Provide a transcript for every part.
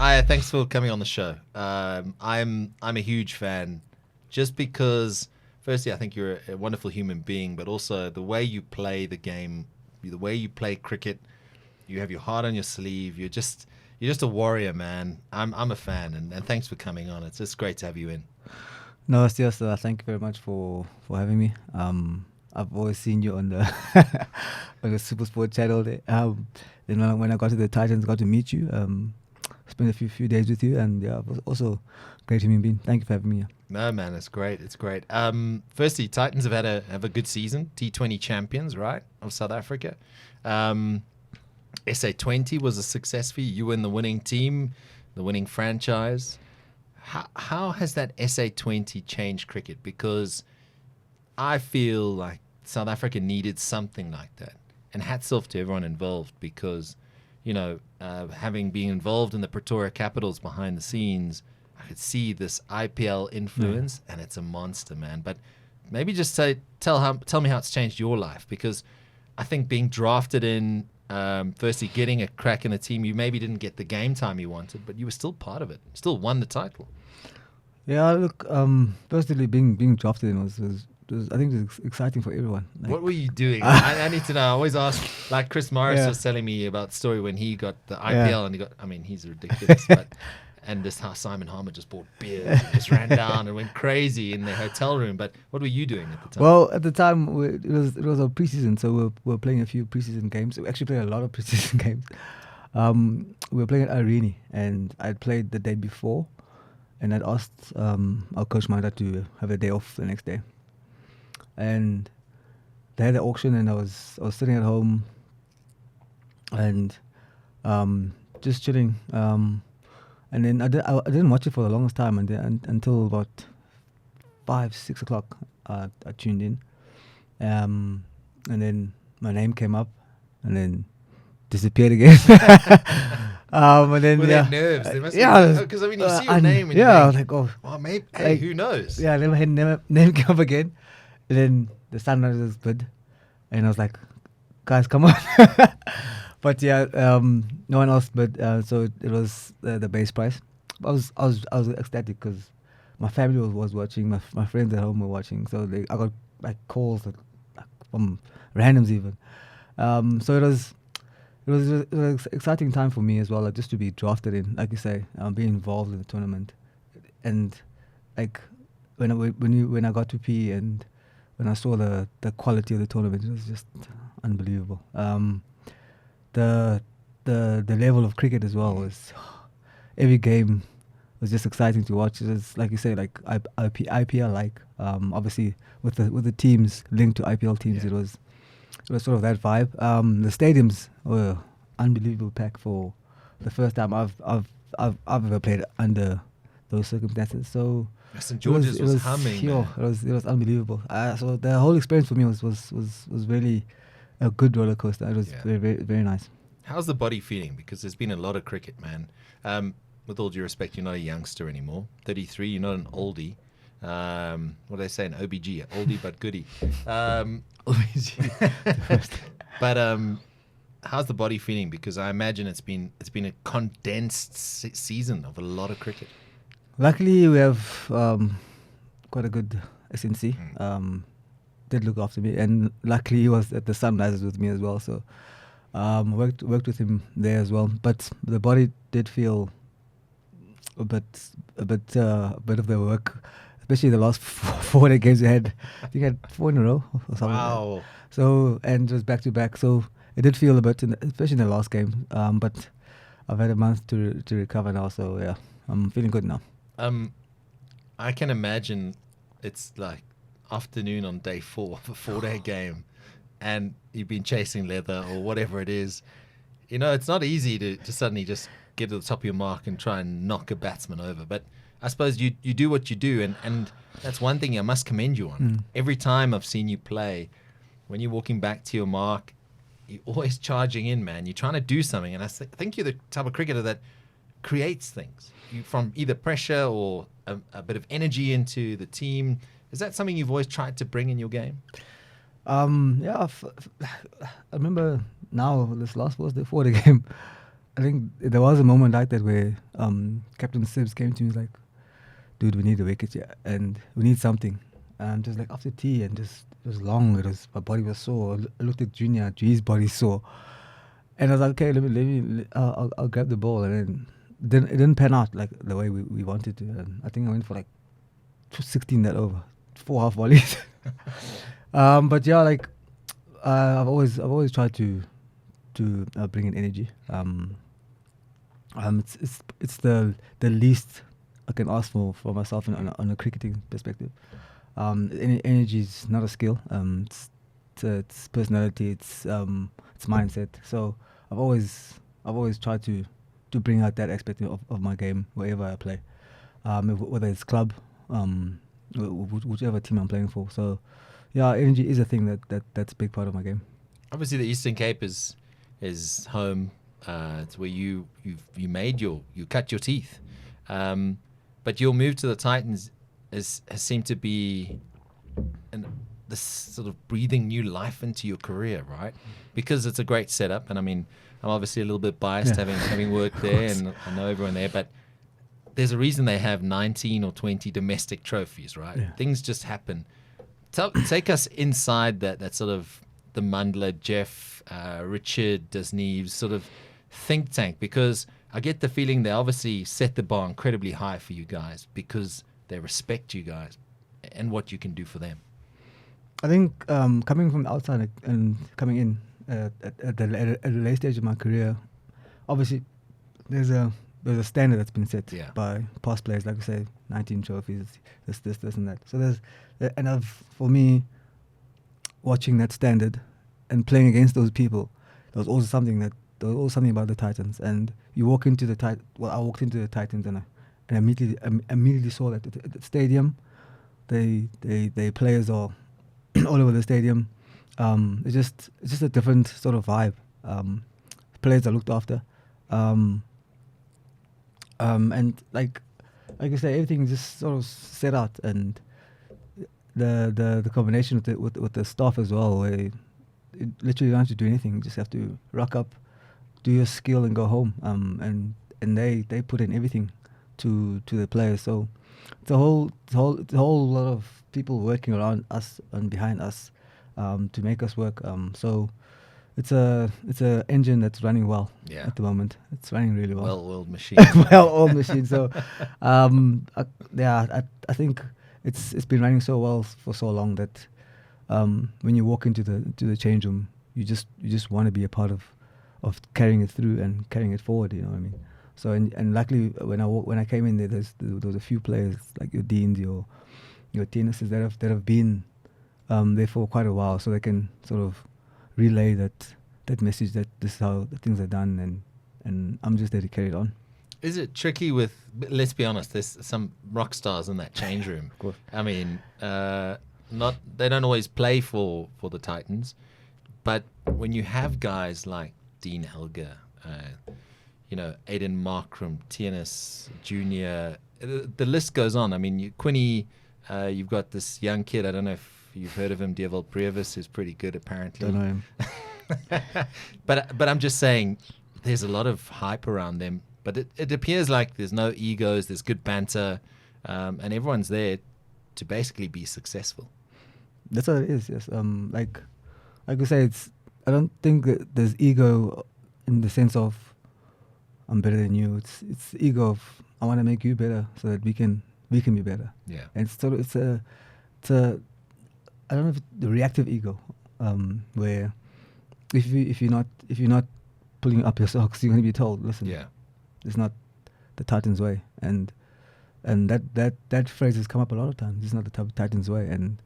Thanks for coming on the show. I'm a huge fan, just because, firstly, I think you're a wonderful human being, but also the way you play the game, the way you play cricket, you have your heart on your sleeve. You're just a warrior, man. I'm a fan, and thanks for coming on. It's just great to have you in. No, Sias, thank you very much for having me. I've always seen you on the on the Super Sport channel. Then when I got to the Titans, got to meet you. Spent a few days with you, and yeah, it was also great human being. Thank you for having me. No, man, it's great. It's great. Firstly, Titans have a good season. T20 champions, right, of South Africa. SA20 was a success for you. You were in the winning team, the winning franchise. How has that SA20 changed cricket? Because I feel like South Africa needed something like that. And hats off to everyone involved, because, having been involved in the Pretoria Capitals behind the scenes, I could see this IPL influence, and it's a monster, man. But maybe just tell me how it's changed your life, because I think being drafted in, firstly getting a crack in the team, you maybe didn't get the game time you wanted, but you were still part of it, still won the title. Yeah, look, personally being drafted in was I think it was exciting for everyone. Like, what were you doing? I need to know. I always ask, like Chris Morris was telling me about the story when he got the IPL, and he got, he's ridiculous, but and just how Simon Harmer just bought beers and just ran down and went crazy in the hotel room. But what were you doing at the time? Well, at the time, it was a preseason, so we were playing a few preseason games. We actually played a lot of preseason games. We were playing at Irene, and I'd played the day before, and I'd asked our coach Manda to have a day off the next day. And they had the auction, and I was sitting at home and just chilling. And then I didn't watch it for the longest time, and then until about 5-6 o'clock, I tuned in, and then my name came up, and then disappeared again. And then were there nerves? There must because you see your name, and I was like, oh, well, maybe, hey, who knows? Yeah, never name came up again, and then the sunrise was good, and I was like, guys, come on. But yeah, no one else. But so it was the base price. I was ecstatic because my family was watching, my friends at home were watching. So I got like calls from randoms even. So it was an exciting time for me as well, like just to be drafted in, like you say, being involved in the tournament, and like when I got to PE and when I saw the quality of the tournament, it was just unbelievable. The level of cricket as well was, every game was just exciting to watch. It was, like you say, like IPL, like obviously with the teams linked to IPL teams, it was sort of that vibe. The stadiums were unbelievable packed for the first time I've ever played under those circumstances. So St. George's was humming. It was unbelievable. So the whole experience for me was really a good roller coaster. It was very, very, very nice. How's the body feeling? Because there's been a lot of cricket, man. With all due respect, you're not a youngster anymore. 33, you're not an oldie. What do they say? An OBG, oldie but goodie. But how's the body feeling? Because I imagine it's been a condensed season of a lot of cricket. Luckily, we have quite a good SNC. Did look after me, and luckily he was at the Sunrisers with me as well. So worked with him there as well. But the body did feel a bit of the work, especially the last four games we had. I think I had 4 in a row or something. Wow. So, and it was back to back. So it did feel a bit, especially in the last game. But I've had a month to recover now. So yeah, I'm feeling good now. I can imagine it's like afternoon on day 4 of a 4-day game, and you've been chasing leather or whatever it is. It's not easy to suddenly just get to the top of your mark and try and knock a batsman over. But I suppose you do what you do, and that's one thing I must commend you on. Every time I've seen you play, when you're walking back to your mark, you're always charging in, man. You're trying to do something, and I think you're the type of cricketer that creates things from either pressure or a bit of energy into the team. Is that something you've always tried to bring in your game? Yeah, I remember now this last was the 4-day game. I think there was a moment like that where Captain Sibbs came to me, like, dude, we need a wicket here and we need something. And just like after tea, and just it was long. My body was sore. I looked at Junior, G's body sore, and I was like, okay, I'll grab the ball, and then it didn't pan out like the way we wanted to. And I think I went for like 16 that over, 4 half volleys. But yeah, like I've always tried to bring in energy. It's the least I can ask for myself on a cricketing perspective. Energy is not a skill. It's personality. It's mindset. So I've always tried to bring out that aspect of my game wherever I play, whether it's club, whichever team I'm playing for. So yeah, energy is a thing that's a big part of my game. Obviously, the Eastern Cape is home. It's where you cut your teeth. But your move to the Titans has seemed to be this sort of breathing new life into your career, right? Because it's a great setup, and I mean, I'm obviously a little bit biased having worked there, and I know everyone there, but there's a reason they have 19 or 20 domestic trophies, right? Yeah. Things just happen. Take us inside that sort of the Mundler, Jeff, Richard, Disneves sort of think tank, because I get the feeling they obviously set the bar incredibly high for you guys because they respect you guys and what you can do for them. I think coming from the outside and coming in at the late stage of my career, obviously there's a standard that's been set by past players, like I say, 19 trophies, this and that. So for me, watching that standard and playing against those people, there was also something about the Titans. And you walk into the I walked into the Titans and immediately saw that the stadium, they players are all over the stadium. It's just a different sort of vibe. Players are looked after, and like I say, everything is just sort of set out, and the combination with the staff as well, where you literally don't have to do anything. You just have to rock up, do your skill, and go home. And they put in everything to the players. So it's a whole lot of people working around us and behind us to make us work. So it's a engine that's running well at the moment. It's running really well. Well-oiled machine. Well-oiled machine. So I think it's been running so well for so long that when you walk into the change room, you just want to be a part of carrying it through and carrying it forward. You know what I mean? So and luckily when I came in there, there was a few players like your Deans, your Tinuses that have been there for quite a while, so they can sort of relay that message that this is how the things are done, and I'm just there to carry it on. Is it tricky with? Let's be honest. There's some rock stars in that change room. Of course. I mean, they don't always play for the Titans, but when you have guys like Dean Helger, Aiden Markram, Tianus Junior, the list goes on. I mean, Quinny, you've got this young kid. I don't know if you've heard of him, Dieval Brevis, who's pretty good apparently. Don't know him. But I'm just saying, there's a lot of hype around them. But it appears like there's no egos, there's good banter, and everyone's there to basically be successful. That's what it is, yes. Like I say, I don't think that there's ego in the sense of I'm better than you. It's the ego of I want to make you better so that we can be better. Yeah. And it's a I don't know if it's the reactive ego, where if you're not pulling up your socks, you're going to be told, listen, it's not the Titans way, and that phrase has come up a lot of times. It's not the Titans way, and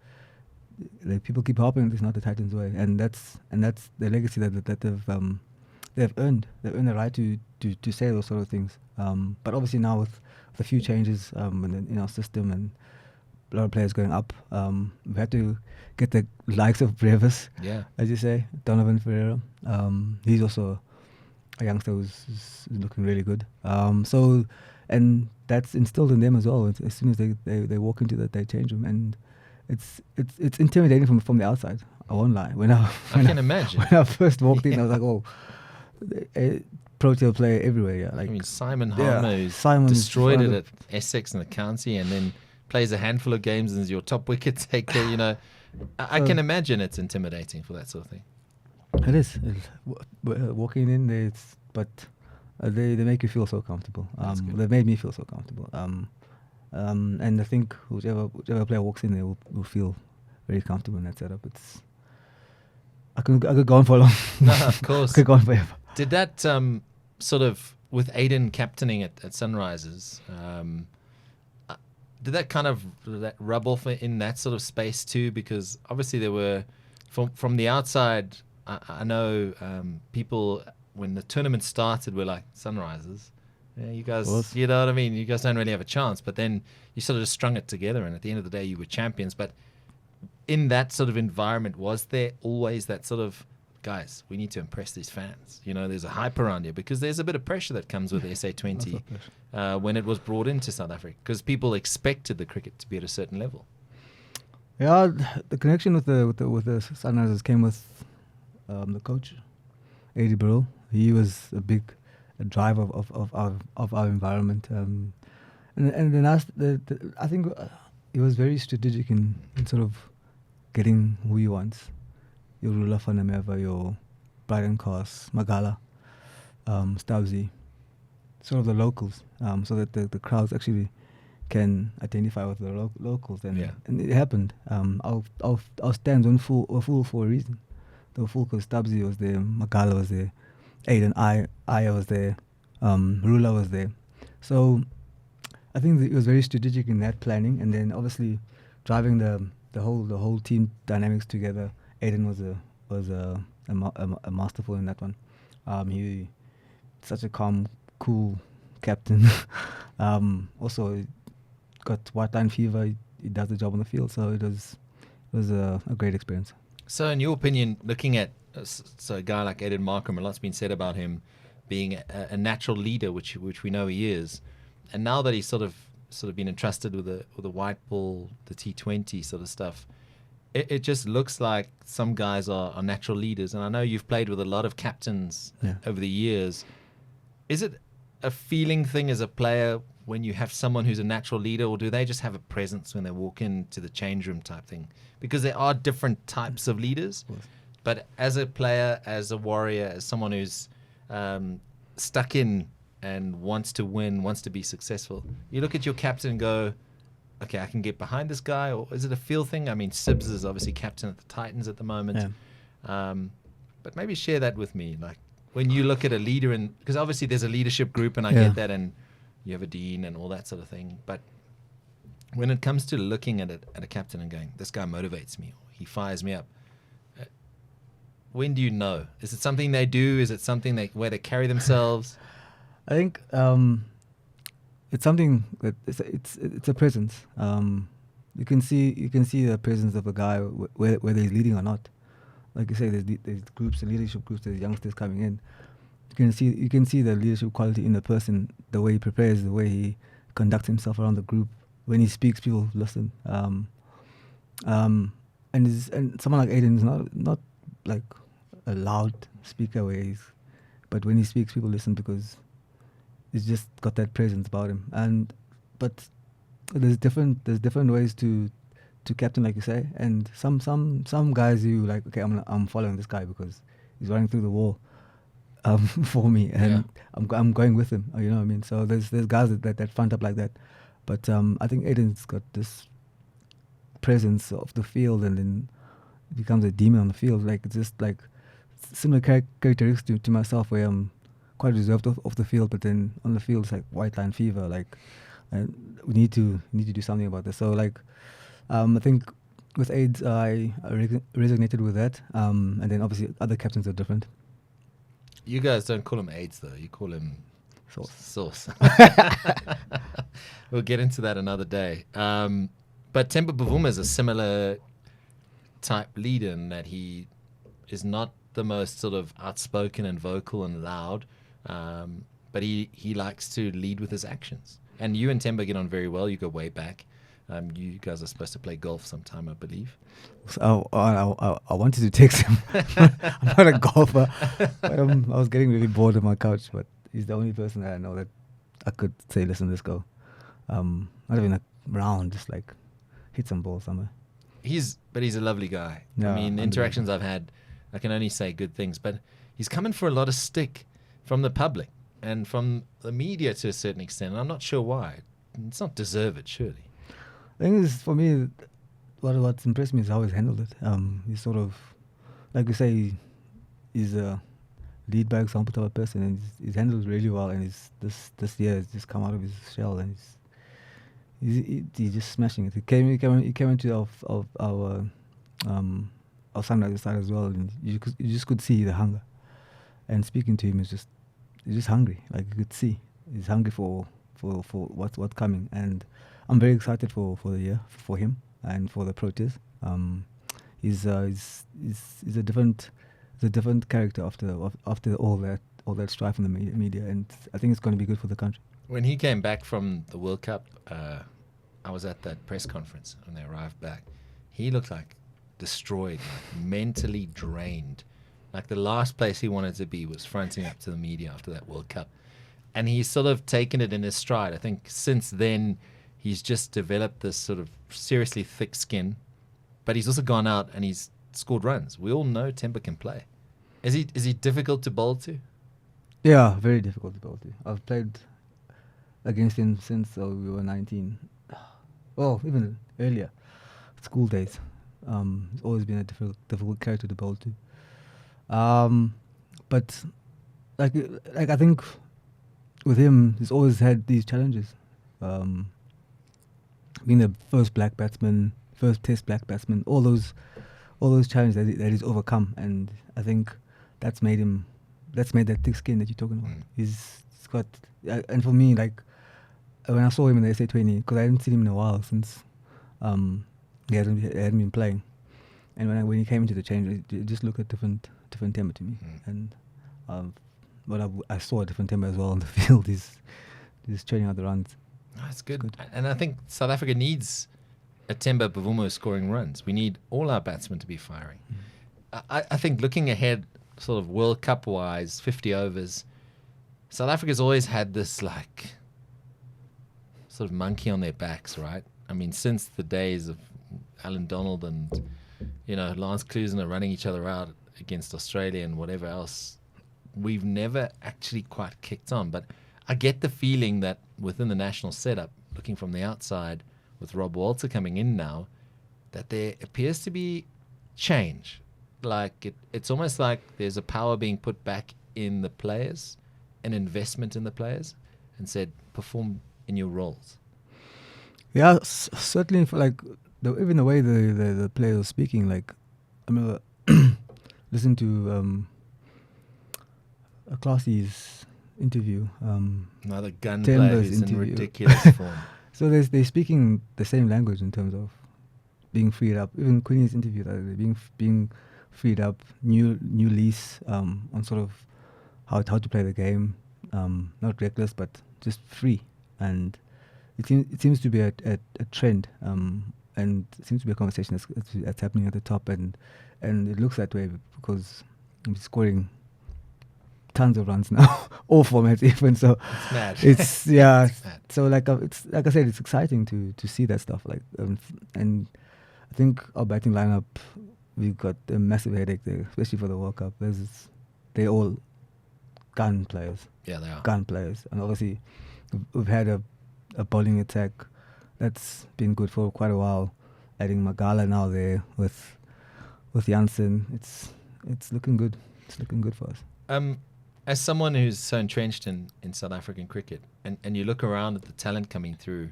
people keep harping it's not the Titans way, and that's the legacy that they've earned. They've earned the right to say those sort of things. But obviously now with a few changes in our system and a lot of players going up, we had to get the likes of Brevis, as you say, Donovan Ferreira. He's also a youngster who's looking really good. So, and that's instilled in them as well. As soon as they walk into that, they change them, and it's intimidating from the outside. I won't lie. When I can imagine. When I first walked in, I was like, oh, a Protea player everywhere. Yeah, like I mean, Simon yeah, Harmer, who's Simon's destroyed one it of at Essex in the county, and then plays a handful of games and is your top wicket taker. You know, I So- can imagine it's intimidating for that sort of thing. It is. Walking in there, but they make you feel so comfortable. That's good. They made me feel so comfortable. And I think whichever player walks in there will feel very comfortable in that setup. I could go on for long. No, of course. I could go on forever. Did that sort of, with Aiden captaining at Sunrisers, did that kind of rub off in that sort of space too? Because obviously there were, from the outside, I know people, when the tournament started, were like, Sunrisers, yeah, you guys, you know what I mean? You guys don't really have a chance. But then you sort of just strung it together, and at the end of the day, you were champions. But in that sort of environment, was there always that sort of, guys, we need to impress these fans? You know, there's a hype around here, because there's a bit of pressure that comes with SA20 when it was brought into South Africa, because people expected the cricket to be at a certain level. Yeah, the connection with the Sunrisers came with the coach, Eddie Burrell. He was a big driver of our environment, and then I think he was very strategic in sort of getting who he wants. Your Rula Fanameva, your Brining, Magala, Stubbsy, sort of the locals, so that the crowds actually can identify with the locals, and it happened. Our stands were full for a reason. They were full because Stubbsy was there, Magala was there, Aiden Aya was there, Rula was there. So I think it was very strategic in that planning, and then obviously driving the whole team dynamics together. Aiden was a masterful in that one. He such a calm, cool captain. Also got white line fever. He does the job on the field, so it was a great experience. So, in your opinion, looking at a guy like Aiden Markham, a lot's been said about him being a natural leader, which we know he is, and now that he's sort of been entrusted with a white ball, the T20 sort of stuff, it just looks like some guys are natural leaders. And I know you've played with a lot of captains over the years. Is it a feeling thing as a player when you have someone who's a natural leader, or do they just have a presence when they walk into the change room type thing? Because there are different types of leaders. But as a player, as a warrior, as someone who's stuck in and wants to win, wants to be successful, you look at your captain and go, okay, I can get behind this guy? Or is it a feel thing? I mean, Sibs is obviously captain at the Titans at the moment. But maybe share that with me. Like, when you look at a leader, because obviously there's a leadership group, and I get that, and you have a dean and all that sort of thing. But when it comes to looking at a captain and going, this guy motivates me, or he fires me up, when do you know? Is it something they do? Is it something where they carry themselves? I think it's something that it's a presence. You can see the presence of a guy whether he's leading or not. Like you say, there's groups, the leadership groups, there's youngsters coming in. You can see the leadership quality in the person, the way he prepares, the way he conducts himself around the group. When he speaks, people listen. And someone like Aiden is not like a loud speaker but when he speaks, people listen because he's just got that presence about him. But there's different ways to captain, like you say. And some guys you like, okay, I'm following this guy because he's running through the wall for me, and I'm going with him. You know what I mean? So there's guys that front up like that. But I think Aiden's got this presence of the field, and then it becomes a demon on the field. Like, it's just like similar characteristics to myself, where I'm quite reserved off the field, but then on the field it's like white line fever. Like, and we need to do something about this. So like, I think with AIDS, I resonated with that. And then obviously other captains are different. You guys don't call him AIDS though. You call him sauce. We'll get into that another day. But Temba Bavuma is a similar type leader in that he is not the most sort of outspoken and vocal and loud, but he likes to lead with his actions. And you and Temba get on very well. You go way back. You guys are supposed to play golf sometime, I believe. So I wanted to text him. I'm not a golfer, but I was getting really bored on my couch. But he's the only person that I know that I could say, "Listen, let's go." Not even a round, just like hit some balls somewhere. He's a lovely guy. Yeah, I mean, the interactions I've had, I can only say good things. But he's coming for a lot of stick from the public and from the media to a certain extent. And I'm not sure why. It's not deserved, surely. The thing is, for me, what's impressed me is how he's handled it. He's sort of, like you say, he's a lead by example type of person, and he's handled it really well. And this year, he's just come out of his shell, and he's just smashing it. He came into our Sunrise side as well, and you just could see the hunger. And speaking to him, he's just hungry. Like you could see, he's hungry for what's coming. And I'm very excited for the year for him and for the Proteas. He's a different character after all that strife in the media, and I think it's going to be good for the country. When he came back from the World Cup, I was at that press conference when they arrived back. He looked like destroyed, like mentally drained. Like the last place he wanted to be was fronting up to the media after that World Cup. And he's sort of taken it in his stride. I think since then, he's just developed this sort of seriously thick skin. But he's also gone out and he's scored runs. We all know Temba can play. Is he difficult to bowl to? Yeah, very difficult to bowl to. I've played against him since we were 19. Well, even earlier, school days. He's always been a difficult character to bowl to. But like I think with him, he's always had these challenges. Being the first black batsman, first Test black batsman, all those challenges that he's overcome, and I think that's made that thick skin that you're talking about. He's got, and for me, like when I saw him in the SA20, because I hadn't seen him in a while since he hadn't been playing, and when he came into the change, it just looked a different Temba to me, and but I saw a different Temba as well on the field. He's churning out the runs. That's good. And I think South Africa needs a Temba Bavuma scoring runs. We need all our batsmen to be firing. I think looking ahead, sort of World Cup wise, 50 overs, South Africa's always had this like sort of monkey on their backs, right? I mean, since the days of Alan Donald and Lance Klusener running each other out against Australia and whatever else, we've never actually quite kicked on. But I get the feeling that within the national setup, looking from the outside, with Rob Walter coming in now, that there appears to be change. Like it's almost like there's a power being put back in the players, an investment in the players, and said, perform in your roles. Yeah, certainly. For like even the way the players are speaking, like I remember listening to a Classie's interview. Another gun player who's in ridiculous form. So they're speaking the same language in terms of being freed up. Even Queenie's interview, being freed up, new lease on sort of how to play the game, not reckless but just free. And it seems to be a trend, and it seems to be a conversation that's happening at the top, and it looks that way because I'm scoring tons of runs now, all formats even. So it's mad. It's yeah. It's mad. So it's like I said, it's exciting to see that stuff. Like and I think our batting lineup, we've got a massive headache there, especially for the World Cup. They're all gun players. Yeah, they are gun players, and obviously we've had a bowling attack that's been good for quite a while. Adding Magala now there with Janssen, it's looking good. It's looking good for us. As someone who's so entrenched in South African cricket, and you look around at the talent coming through,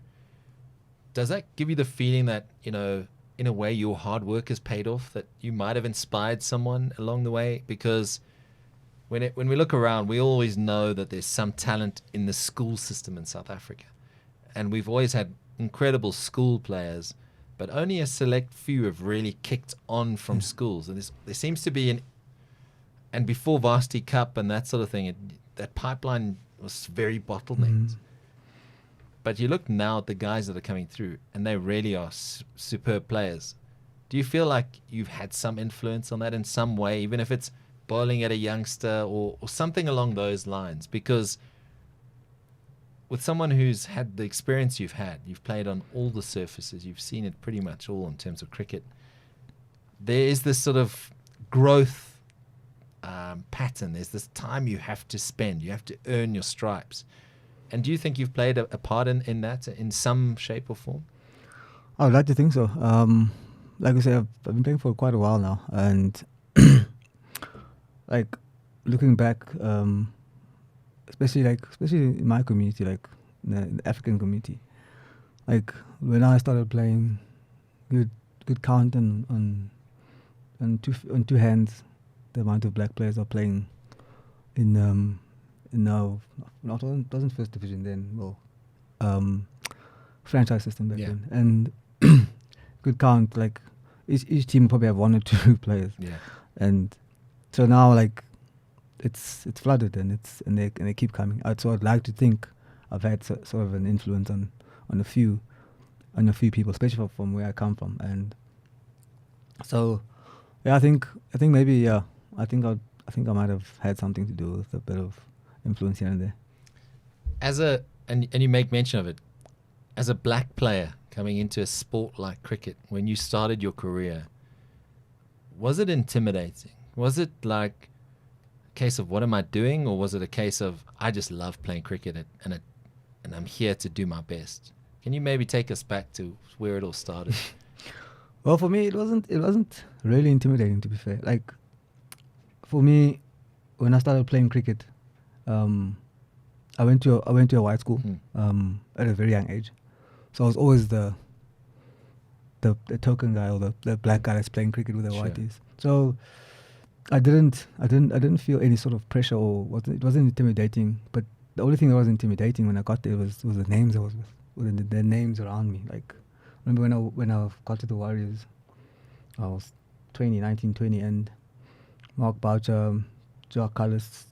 does that give you the feeling that, in a way, your hard work has paid off, that you might have inspired someone along the way? Because when we look around, we always know that there's some talent in the school system in South Africa. And we've always had incredible school players, but only a select few have really kicked on from schools. And there seems to be and before Varsity Cup and that sort of thing, that pipeline was very bottlenecked. But you look now at the guys that are coming through, and they really are superb players. Do you feel like you've had some influence on that in some way, even if it's bowling at a youngster or something along those lines? Because with someone who's had the experience you've had, you've played on all the surfaces, you've seen it pretty much all in terms of cricket, there is this sort of growth pattern. There's this time you have to spend. You have to earn your stripes. And do you think you've played a part in that in some shape or form? I would like to think so. Like I said, I've been playing for quite a while now, and like looking back, especially in my community, like the African community, like when I started playing, good count on two hands the amount of black players are playing in now wasn't first division then, franchise system back then, and could count like each team probably have one or two players, and so now like it's flooded and they keep coming. So I'd like to think I've had sort of an influence on a few people, especially from where I come from, and so I think maybe I think I might have had something to do with a bit of influence here and there. And you make mention of it, as a black player coming into a sport like cricket, when you started your career, was it intimidating? Was it like a case of what am I doing, or was it a case of I just love playing cricket and I'm here to do my best? Can you maybe take us back to where it all started? Well, for me, it wasn't really intimidating, to be fair. Like for me, when I started playing cricket, I went to a white school at a very young age, so I was always the token guy or the black guy that's playing cricket with the whiteys. So I didn't feel any sort of pressure, or it wasn't intimidating. But the only thing that was intimidating when I got there was the names I was with, the names around me. Like remember when I got to the Warriors, I was 19, 20, and Mark Boucher, Jock Cullis,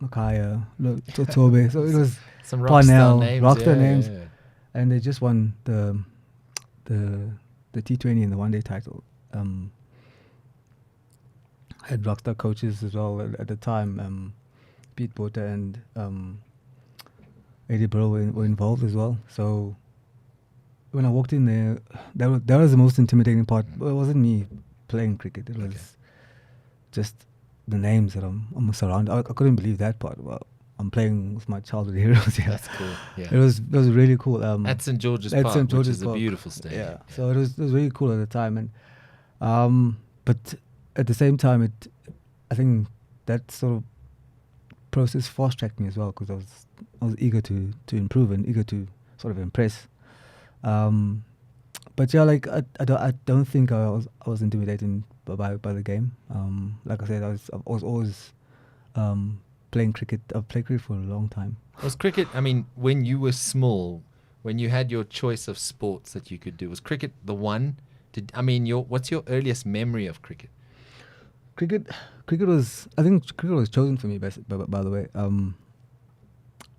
Makhanya, Totobe. So it was some Parnell, rockstar names, yeah. And they just won the T20 and the one-day title. Had rockstar coaches as well at the time. Pete Botha and Eddie Burrow were involved as well. So when I walked in there, that was the most intimidating part. But it wasn't me playing cricket. It was just the names that I'm surrounded. I couldn't believe that part. Well, I'm playing with my childhood heroes. Yeah, that's cool. Yeah, it was really cool. At St George's Park, which is a beautiful stadium. Yeah, so it was really cool at the time, and but at the same time, I think that sort of process fast tracked me as well, because I was eager to improve and eager to sort of impress. But yeah, like I don't think I was intimidated by the game. Like I said, I was always playing cricket. I've played cricket for a long time. Was cricket, I mean, when you were small, when you had your choice of sports that you could do, was cricket the one? What's your earliest memory of cricket? Cricket was, I think cricket was chosen for me, by the way. I'm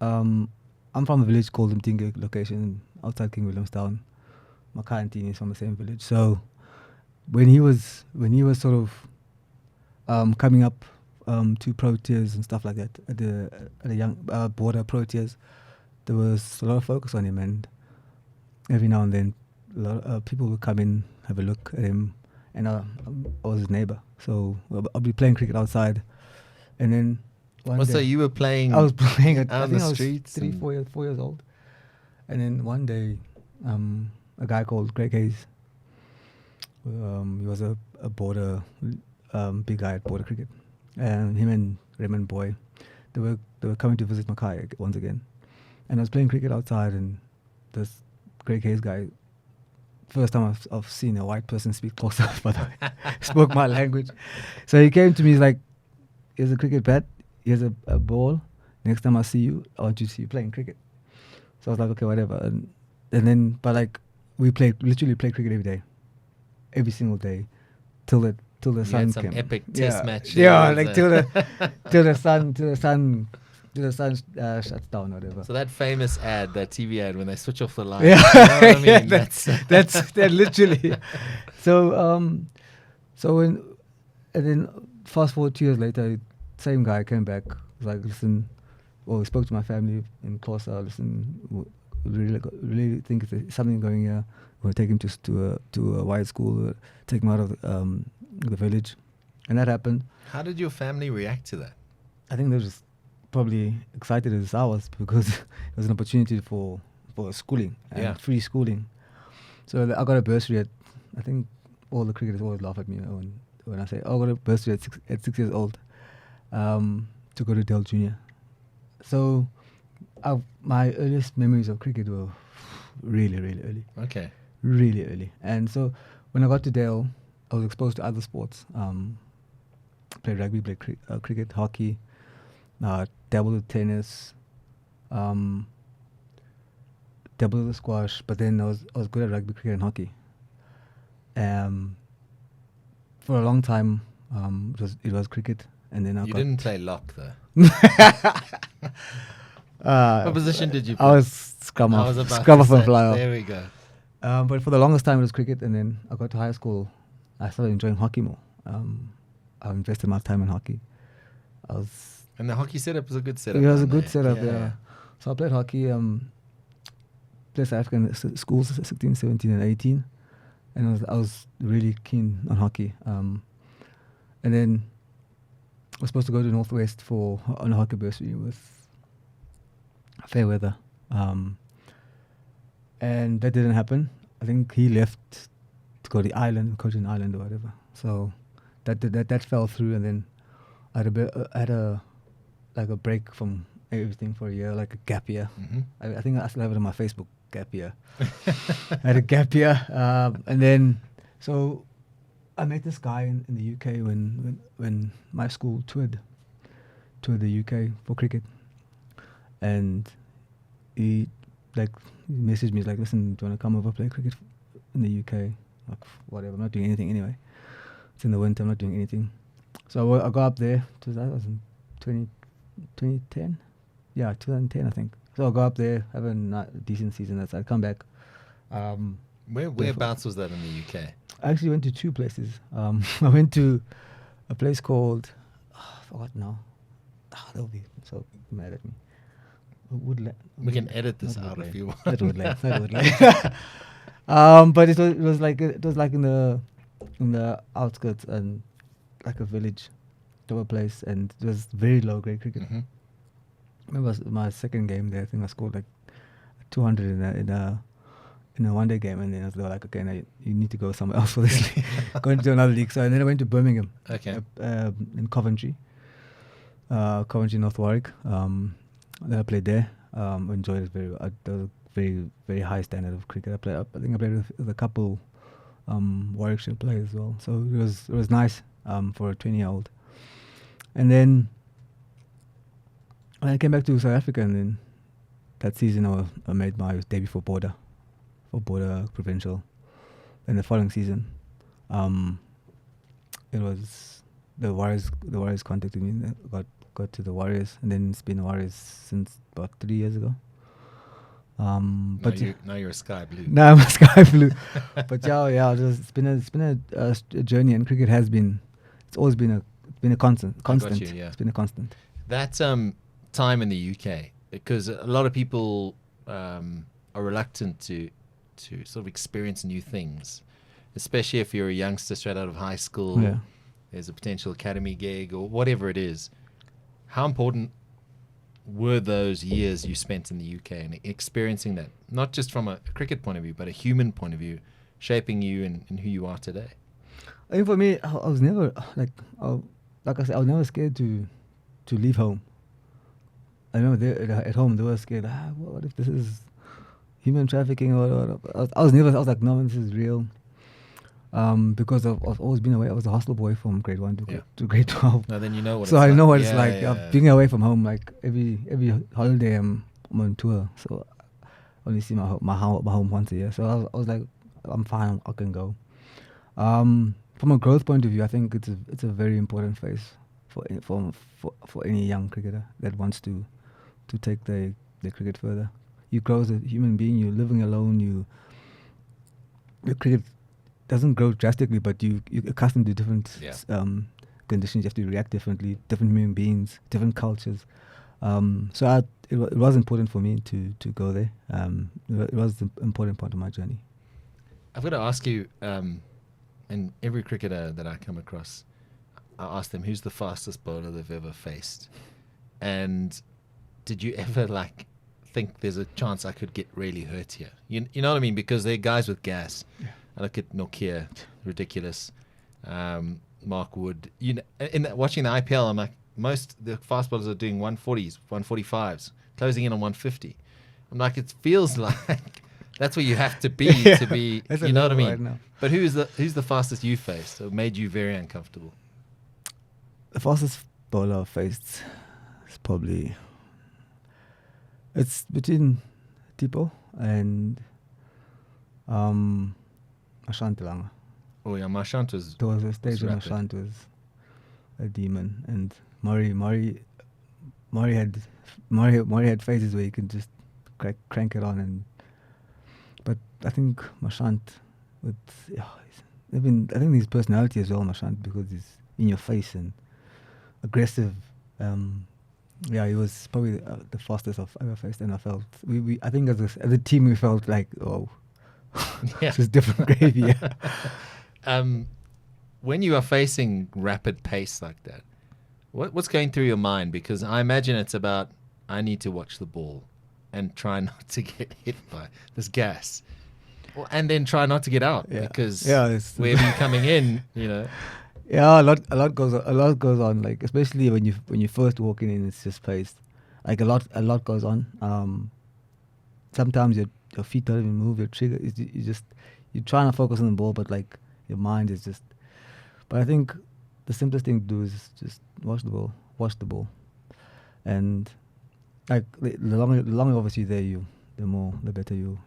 from a village called Mtinge location outside King Williamstown. Makhanya Ntini is from the same village. So when he was sort of coming up to pro tiers and stuff like that at a young border pro tiers, there was a lot of focus on him, and every now and then a lot of people would come in, have a look at him, and I was his neighbor, so I'll be playing cricket outside, and then one day, so you were playing? I was playing out on the streets, 4 years old, and then one day a guy called Greg Hayes, he was a border big guy at border cricket, and him and Raymond Boy, they were coming to visit Makhanya once again, and I was playing cricket outside, and this Greg Hayes guy, first time I've seen a white person speak closer, by the way, spoke my language. So he came to me, he's like, here's a cricket bat, here's a ball, next time I see you, I want you to see you playing cricket. So I was like, okay, whatever. And then, but like, we literally played cricket every day, every single day, till the sun had some came. epic test matches. Yeah, like till the sun till the sun shuts down, whatever. So that famous ad, that TV ad, when they switch off the light. Yeah, You know what I mean? yeah, that's that literally. So so when and then fast forward 2 years later, same guy came back. Was like, listen, well, we spoke to my family in Xhosa. Listen, really think there's something going here. We'll take him to a white school, take him out of the village, and that happened. How did your family react to that? I think they were just probably excited as I was because it was an opportunity for schooling and free schooling. So I got a bursary I think all the cricketers always laugh at me when I say, I got a bursary at 6 years old to go to Dell Junior. So my earliest memories of cricket were really, really early. Okay. Really early. And so when I got to Dell, I was exposed to other sports. Played rugby, played cricket, hockey, dabbled with tennis, dabbled with squash, but then I was good at rugby, cricket, and hockey. For a long time, it was cricket, and then You didn't play lock though. What position did you play? I was scrum off and fly off. There we go. But for the longest time it was cricket, and then I got to high school. I started enjoying hockey more. I invested my time in hockey. And the hockey setup was a good setup. It was a good setup, yeah. So I played hockey, played South African schools, 16, 17, and 18. And I was really keen on hockey. And then I was supposed to go to Northwest on a hockey bursary with fair weather. And that didn't happen. I think he left to go to the island, coach in Ireland or whatever. So that fell through, and then I had a break from everything for a year, like a gap year. Mm-hmm. I think I still have it on my Facebook, gap year. I had a gap year, and then so I met this guy in the UK when my school toured the UK for cricket, and he messaged me, like, listen, do you want to come over play cricket in the UK? Like, whatever, I'm not doing anything anyway. It's in the winter, I'm not doing anything. So I got up there. That was in 2010. Yeah, 2010, I think. So I go up there, have a decent season. I'd come back. Whereabouts was that in the UK? I actually went to two places. I went to a place called, I forgot now. They'll be so mad at me. We can edit this out if you want. Not Woodland. But it was like in the outskirts and like a village type of place, and it was very low grade cricket. Mm-hmm. I remember my second game there. I think I scored like 200 in a one-day game, and then they were like, okay, now you need to go somewhere else for this league. Going to another league. So and then I went to Birmingham. Okay. In Coventry, North Warwick. Then I played there. Enjoyed it very well. There was a very, very high standard of cricket. I think I played with a couple Warwickshire players as well. So it was nice for a 20-year-old. And then when I came back to South Africa, and then that season I made my debut for Border Provincial. And the following season, it was the Warriors contacted me, and got to the Warriors, and then it's been Warriors since about 3 years ago. But now you're a sky blue. Now I'm a sky blue. But yeah, it's been a journey, and cricket it's always been a constant. It's been a constant. That time in the UK, because a lot of people are reluctant to sort of experience new things, especially if you're a youngster straight out of high school. Yeah. There's a potential academy gig or whatever it is. How important were those years you spent in the UK and experiencing that, not just from a cricket point of view, but a human point of view, shaping you and who you are today? I think for me, I was never like I said, I was never scared to leave home. I remember at home they were scared. What if this is human trafficking? Or I was like, no, this is real. Because I've always been away. I was a hostel boy from grade 1 to grade 12. Now then you know what so it's I like. know what it's like. Being away from home, like every holiday I'm on tour. So I only see my home once a year. So I was like, I'm fine. I can go. From a growth point of view, I think it's a very important phase for any young cricketer that wants to to take the cricket further. You grow as a human being. You're living alone. Your cricket doesn't grow drastically, but you're accustomed to different conditions. You have to react differently. Different human beings, different cultures. So it was important for me to go there. It was an important part of my journey. I've got to ask you, and every cricketer that I come across, I ask them, who's the fastest bowler they've ever faced? And did you ever think there's a chance I could get really hurt here? You know what I mean? Because they're guys with gas. Yeah. I look at Nokia, ridiculous. Mark Wood. Watching the IPL, I'm like, the fast bowlers are doing 140s, 145s, closing in on 150. I'm like, it feels like that's where you have to be to be. You know what I mean? Right. But who's the fastest you faced or made you very uncomfortable? The fastest bowler I faced is probably between Tipo and Makhanya Ntini. Oh yeah, Makhanya was. There was a stage where Makhanya was a demon, and Murray had phases where you could just crank it on, but I think Makhanya I think his personality as well, Makhanya, because he's in your face and aggressive. He was probably the fastest I've ever faced, and I felt I think as a team we felt like, oh, this is different gravy. When you are facing rapid pace like that, what's going through your mind? Because I imagine it's about, I need to watch the ball and try not to get hit by this gas, and then try not to get out because wherever you're coming in, Yeah, a lot goes on. Like especially when you first walk in, it's just pace. Like a lot goes on. Sometimes your feet don't even move. Your trigger you're trying to focus on the ball, but like your mind is just. But I think the simplest thing to do is just watch the ball, and like the longer obviously there the better you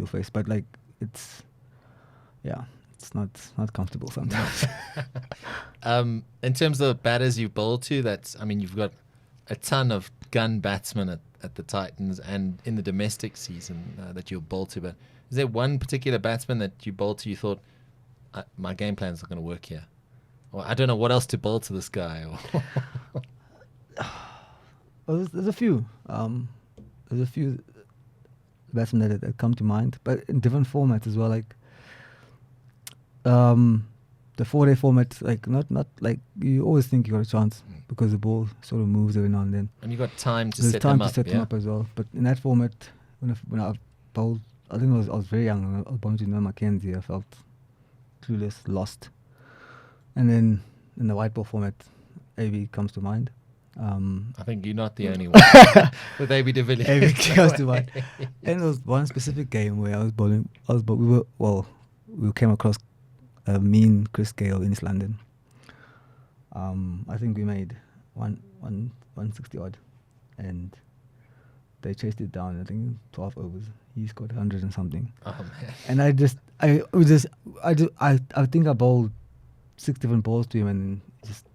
face. But like it's not comfortable sometimes. In terms of the batters you bowl to, you've got a ton of gun batsmen at the Titans and in the domestic season that you'll bowl to. But is there one particular batsman that you bowl to you thought, my game plan's not going to work here? Or I don't know what else to bowl to this guy? Well, there's a few. There's a few batsmen that come to mind, but in different formats as well. Like the 4-day format, like not like you always think you got a chance because the ball sort of moves every now and then. And you got time to set them up. There's time to set them up as well. But in that format, when I bowled, I think I was very young. I was bowling to Mackenzie. I felt clueless, lost. And then in the white ball format, AB comes to mind. I think you're not the only one with AB de Villiers. AB comes to mind. And there was one specific game where I was bowling. We came across Chris Gale in East London. I think we made 160 odd, and they chased it down. I think 12 overs. He scored 100 and something. Oh man! And I think I bowled 6 different balls to him and just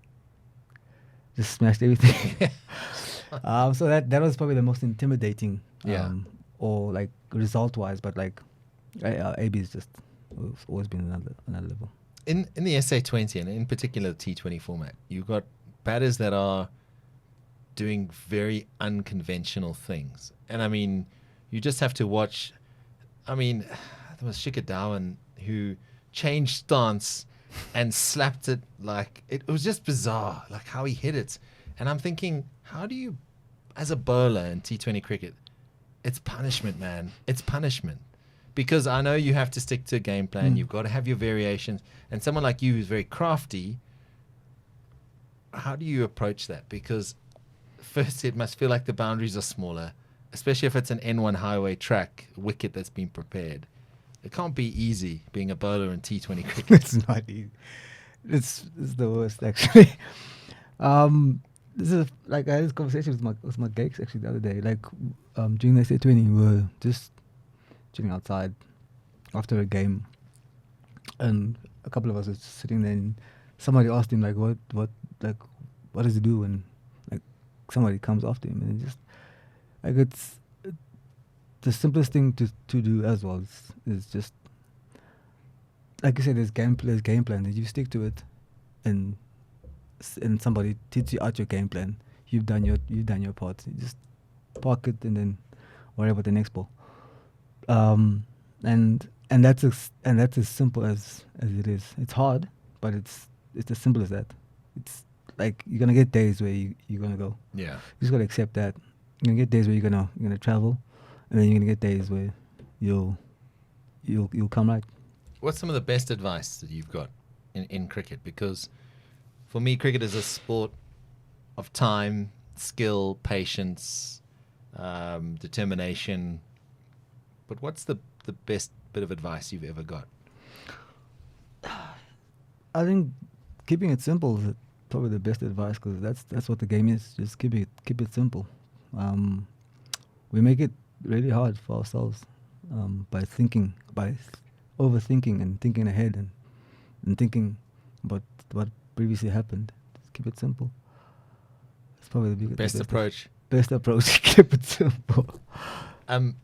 smashed everything. So that was probably the most intimidating. Or like result wise, but like AB is just. It's always been another level. In the SA20 and in particular the T20 format, you've got batters that are doing very unconventional things. And I mean, you just have to watch. I mean, there was Shikhar Dhawan who changed stance and slapped it like it was just bizarre, like how he hit it. And I'm thinking, how do you, as a bowler in T20 cricket, it's punishment, man. It's punishment. Because I know you have to stick to a game plan. You've got to have your variations. And someone like you who's very crafty, how do you approach that? Because first it must feel like the boundaries are smaller, especially if it's an N1 highway track wicket that's been prepared. It can't be easy being a bowler in T20 cricket. It's not easy. It's the worst, actually. This is like I had this conversation with my gigs actually the other day. Like during the SA20, we were just chilling outside after a game, and a couple of us were sitting there, and somebody asked him like, what does he do when like somebody comes after him? And Like it's the simplest thing to do as well is just like you said. There's game plan. That you stick to it, and somebody teach you out your game plan. You've done your part. You just park it and then worry about the next ball. And that's as simple as it is. It's hard, but it's as simple as that. It's like you're gonna get days where you're gonna go. Yeah. You just gotta accept that. You're gonna get days where you're gonna travel, and then you're gonna get days where you'll come right. What's some of the best advice that you've got in cricket? Because for me, cricket is a sport of time, skill, patience, determination. But what's the best bit of advice you've ever got? I think keeping it simple is probably the best advice, because that's what the game is. Just keep it simple. We make it really hard for ourselves by overthinking and thinking ahead and thinking about what previously happened. Just keep it simple. It's probably the Best approach. Best approach. Keep it simple. I've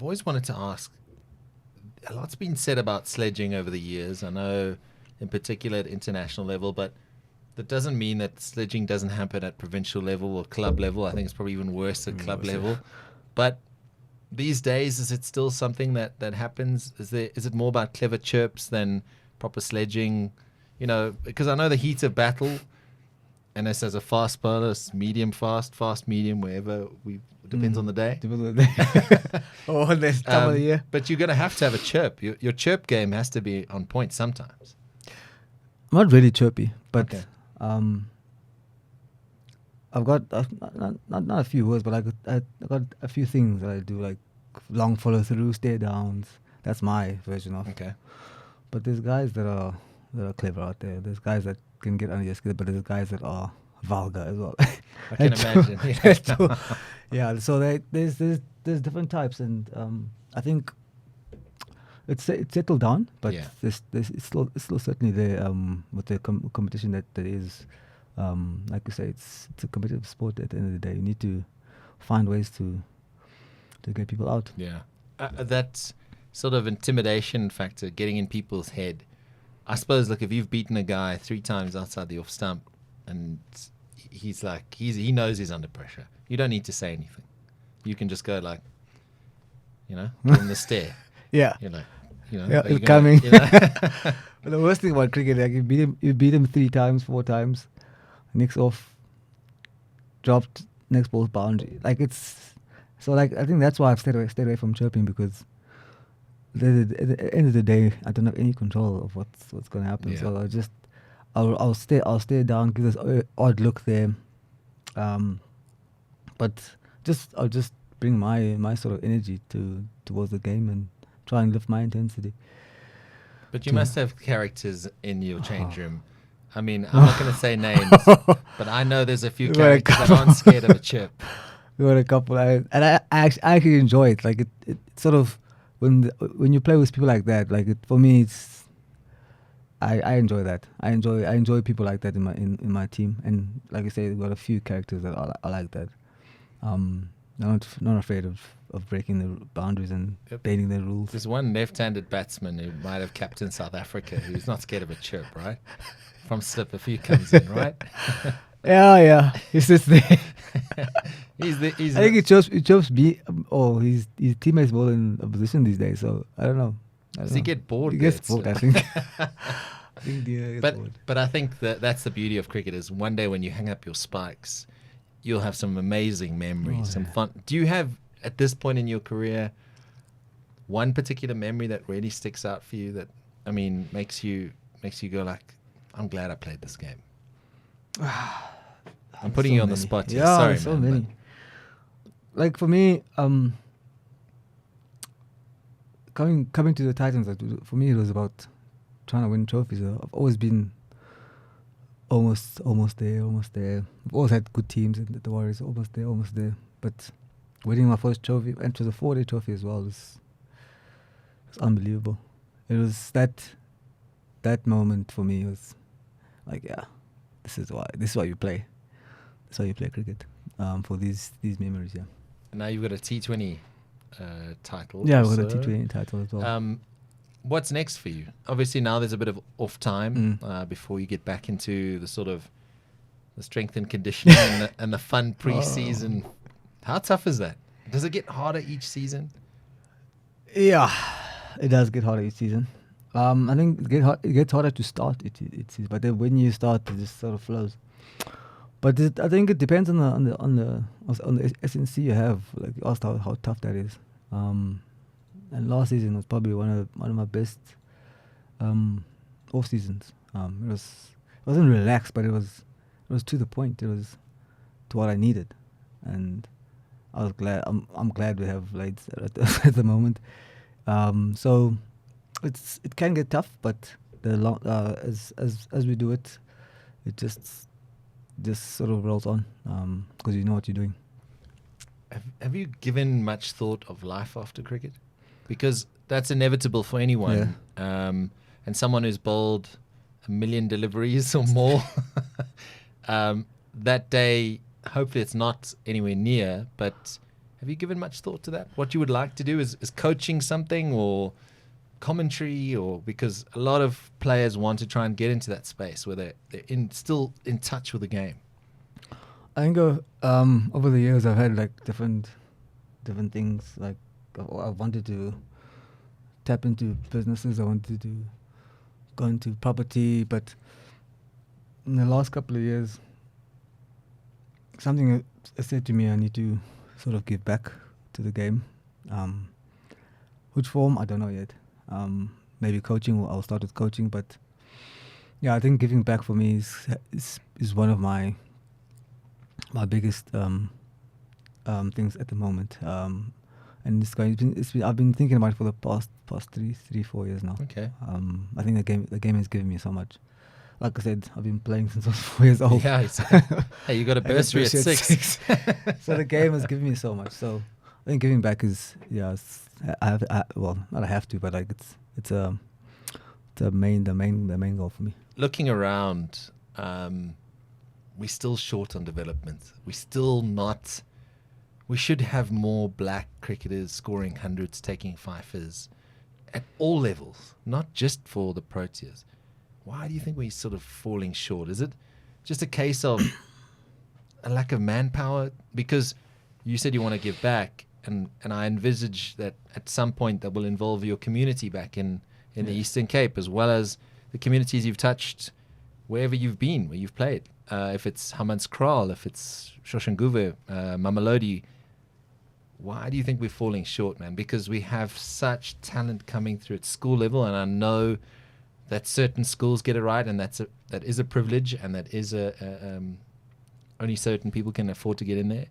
always wanted to ask, a lot's been said about sledging over the years. I know in particular at international level, but that doesn't mean that sledging doesn't happen at provincial level or club level. I think it's probably even worse at club level. But these days, is it still something that happens? Is it more about clever chirps than proper sledging? You know, because I know the heat of battle, and this as a fast bowler, medium fast medium, wherever depends on the day. Depends on the day. Oh, this time of the year. But you're going to have a chirp. Your chirp game has to be on point sometimes. I'm not really chirpy, but Okay. I've got not a few words, but I got a few things that I do, like long follow through, stare downs. That's my version of. Okay. But there's guys that are clever out there. There's guys that can get under your skin, but there's guys that are vulgar as well. I can imagine. Yeah. Yeah. So there's different types, and I think it's settled down, but Yeah. it's still certainly there with the competition that is. Like you say, it's a competitive sport. At the end of the day, you need to find ways to get people out. Yeah. That sort of intimidation factor, getting in people's head. I suppose, look, if you've beaten a guy 3 times outside the off stump and he knows he's under pressure, you don't need to say anything. You can just go like, give him the stare. Yeah. Yeah, it's coming. But the worst thing about cricket, like you beat him 3 times, 4 times, next off, dropped, next ball's boundary. Like it's so like I think that's why I've stayed away from chirping, because at the end of the day, I don't have any control of what's going to happen. Yeah. So I'll stay down, give this odd look there, but I'll just bring my sort of energy towards the game and try and lift my intensity. But you must have characters in your change room. I mean, I'm not going to say names, but I know there's a few characters that aren't scared of a chip. We got a couple, and I actually enjoy it. Like it sort of when you play with people like that. Like for me, it's I enjoy that. I enjoy people like that in my team. And like I say, we've got a few characters that are like that. Not afraid of breaking the boundaries and bending the rules. There's one left-handed batsman who might have captained South Africa who's not scared of a chirp, right? From slip, a few comes in, right? Yeah. He's just there. I think he chose B. His teammates more in a position these days. So I don't know. Does he get bored? He gets bored, I think. I think gets bored. But I think that's the beauty of cricket is one day when you hang up your spikes, you'll have some amazing memories, some fun. Do you have, at this point in your career, one particular memory that really sticks out for you that, I mean, makes you go like, I'm glad I played this game? I'm putting you on the spot here. Yeah, Sorry, so man, many. Like for me, coming to the Titans, for me it was about trying to win trophies. I've always been almost there. I've always had good teams, and the Warriors almost there. But winning my first trophy, and it was a 4-day trophy as well, was unbelievable. It was that moment for me was like, yeah, this is why you play. That's why you play cricket. for these memories. Yeah. Now you've got a T20 title. Yeah, we've got a so, T20 title as well. What's next for you? Obviously, now there's a bit of off time before you get back into the sort of the strength and conditioning and the fun pre-season. How tough is that? Does it get harder each season? Yeah, it does get harder each season. I think it gets harder to start but then when you start, it just sort of flows. But I think it depends on the SNC you have. Like you asked how tough that is. And last season was probably one of my best off seasons. It wasn't relaxed, but it was to the point. It was to what I needed, and I was glad. I'm glad we have Blades at the moment. So it can get tough, but as we do it, it just sort of rolls on because you know what you're doing. Have you given much thought of life after cricket? Because that's inevitable for anyone. Yeah. And someone who's bowled 1 million deliveries or more, that day, hopefully it's not anywhere near, but have you given much thought to that? What you would like to do is coaching something or commentary, or because a lot of players want to try and get into that space where they're still in touch with the game. I think over the years I've had like different things. Like I wanted to tap into businesses. I wanted to go into property, but in the last couple of years, something said to me I need to sort of give back to the game. Which form I don't know yet. Maybe coaching. I'll start with coaching, but yeah, I think giving back for me is one of my biggest things at the moment. And I've been thinking about it for the past 3-4 years now. Okay. I think the game has given me so much. Like I said, I've been playing since I was 4 years old. Yeah. Hey, you got a bursary at 6. So the game has given me so much. So I think giving back is well, not I have to, but like it's the main goal for me. Looking around, we're still short on development. We should have more black cricketers scoring hundreds, taking fifers at all levels, not just for the Proteas. Why do you think we're sort of falling short? Is it just a case of a lack of manpower? Because you said you want to give back, and I envisage that at some point that will involve your community back in the Eastern Cape, as well as the communities you've touched wherever you've been, where you've played. If it's Hammanskraal, if it's Shoshanguve, Mamelodi. Why do you think we're falling short, man? Because we have such talent coming through at school level, and I know that certain schools get it right, and that is a privilege, and that is only certain people can afford to get in there.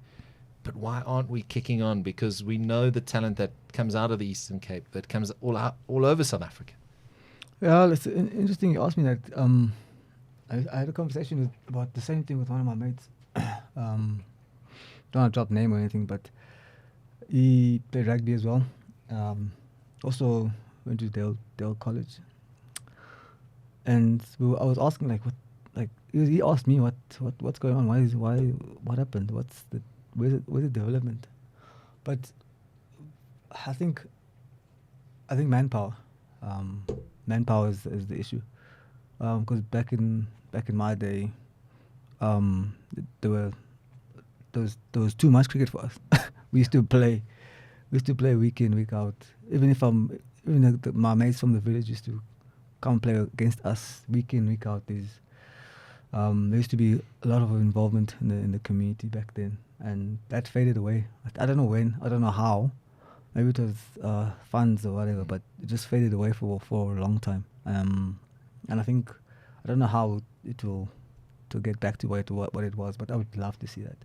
But why aren't we kicking on? Because we know the talent that comes out of the Eastern Cape, that comes all over South Africa. Well, it's interesting you asked me that. I had a conversation about the same thing with one of my mates. Don't want to drop name or anything, but he played rugby as well. Also went to Dale College. And I was asking he asked me what's going on, what happened, where's the development? But I think manpower is the issue, because back in my day, there was too much cricket for us. we used to play week in, week out. My mates from the village used to come play against us week in, week out. There used to be a lot of involvement in the community back then, and that faded away. I don't know when, I don't know how. Maybe it was funds or whatever, but it just faded away for a long time. And I think I don't know how it will to get back to what it was, but I would love to see that.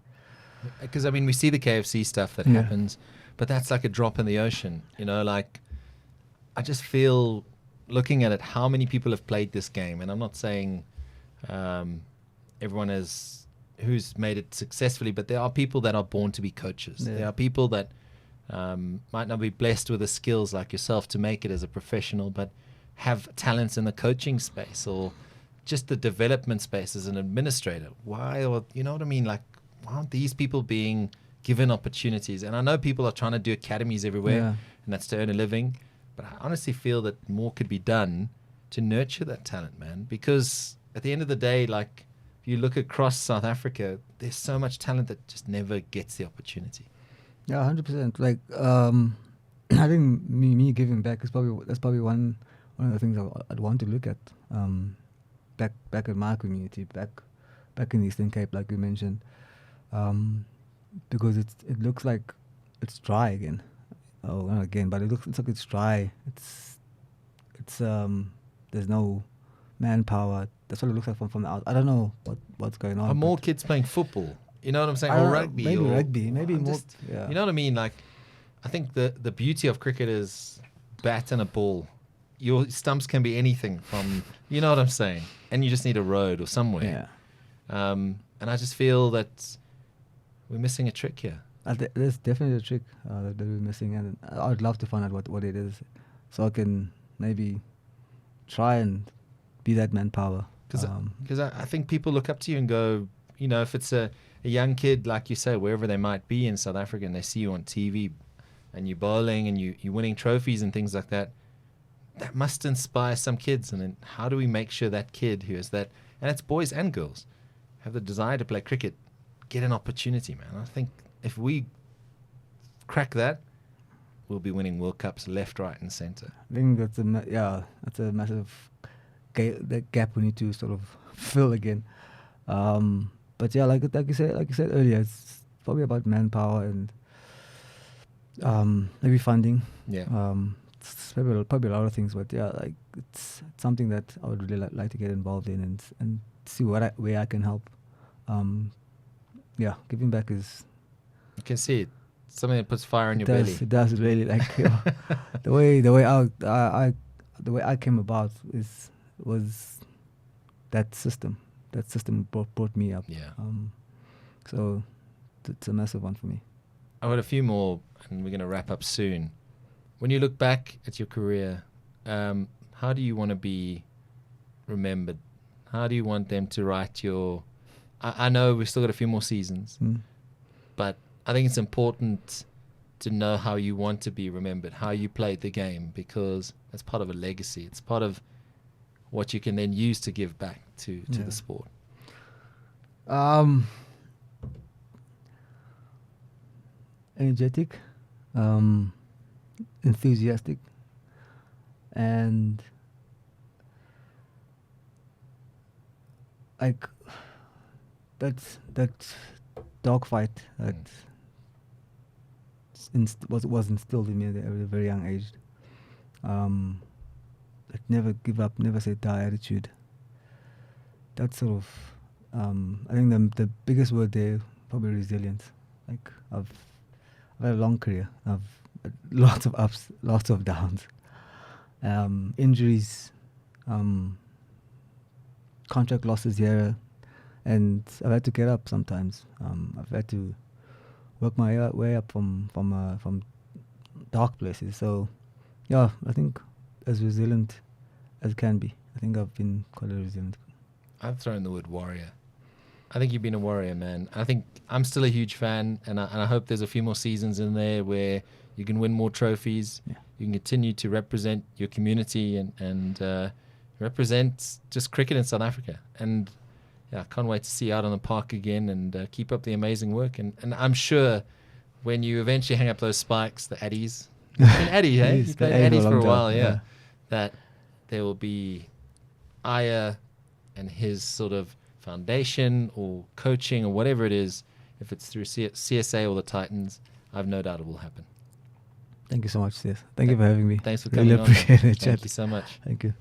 Because we see the KFC stuff that happens, but that's like a drop in the ocean. I just feel, looking at it, how many people have played this game, and I'm not saying everyone who's made it successfully, but there are people that are born to be coaches. There are people that might not be blessed with the skills like yourself to make it as a professional, but have talents in the coaching space or just the development space as an administrator. Why? Or you know what I mean? Like, why aren't these people being given opportunities? And I know people are trying to do academies everywhere, Yeah. and that's to earn a living. But I honestly feel that more could be done to nurture that talent, man. Because at the end of the day, like, if you look across South Africa, there's so much talent that just never gets the opportunity. Yeah, 100%. Like, I think me giving back is probably one of the things I'd want to look at. Back in my community, back in Eastern Cape, like you mentioned, because it looks like it's dry again. Oh, not again, but it's like it's dry. It's there's no manpower. That's what it looks like from the out. I don't know what's going on. Are more kids playing football? You know what I'm saying? I don't Or know, rugby? maybe or rugby, maybe more. just, Yeah. you know what I mean? Like, I think the beauty of cricket is bat and a ball. Your stumps can be anything from, you know what I'm saying? And you just need a road or somewhere. Yeah. And I just feel that we're missing a trick here. There's definitely a trick that we're missing, and I'd love to find out what it is, so I can maybe try and be that manpower. Because I think people look up to you and go, you know, if it's a young kid, like you say, wherever they might be in South Africa, and they see you on TV and you're bowling and you're winning trophies and things like that, that must inspire some kids. And then how do we make sure that kid who is that, and it's boys and girls, have the desire to play cricket, get an opportunity, man? I think if we crack that, we'll be winning World Cups left, right, and centre. I think that's a massive that gap we need to sort of fill again. But yeah, like you said earlier, it's probably about manpower and maybe funding. Yeah. It's probably a lot of things, but yeah, like it's something that I would really like to get involved in and see where I can help. Yeah, giving back is. You can see it. Something that puts fire in your belly. It does really, like, you know, the way I came about was that system. That system brought me up. Yeah. So it's a massive one for me. I've got a few more, and we're going to wrap up soon. When you look back at your career, how do you want to be remembered? How do you want them to write your... I know we've still got a few more seasons, but I think it's important to know how you want to be remembered, how you played the game, because that's part of a legacy. It's part of what you can then use to give back to the sport. Energetic, enthusiastic, and like that dogfight that was instilled in me at a very young age. That never give up, never say die attitude. That sort of, I think the biggest word there probably resilience. Like I've had a long career. I've had lots of ups, lots of downs, injuries, contract losses here, and I've had to get up sometimes. I've had to work my way up from dark places. So, yeah, I think as resilient as can be. I think I've been quite resilient. I've thrown the word warrior. I think you've been a warrior, man. I think I'm still a huge fan, and I hope there's a few more seasons in there where you can win more trophies. Yeah. You can continue to represent your community and represent just cricket in South Africa. And yeah, I can't wait to see you out on the park again and keep up the amazing work. And I'm sure when you eventually hang up those spikes, the Addies, Addy, hey? You played Addies for a while, yeah. That there will be Aya and his sort of foundation or coaching or whatever it is, if it's through CSA or the Titans, I've no doubt it will happen. Thank you so much, Sias. Thank you for having me. Thanks for really coming on. Appreciate it, Thank you so much. Thank you.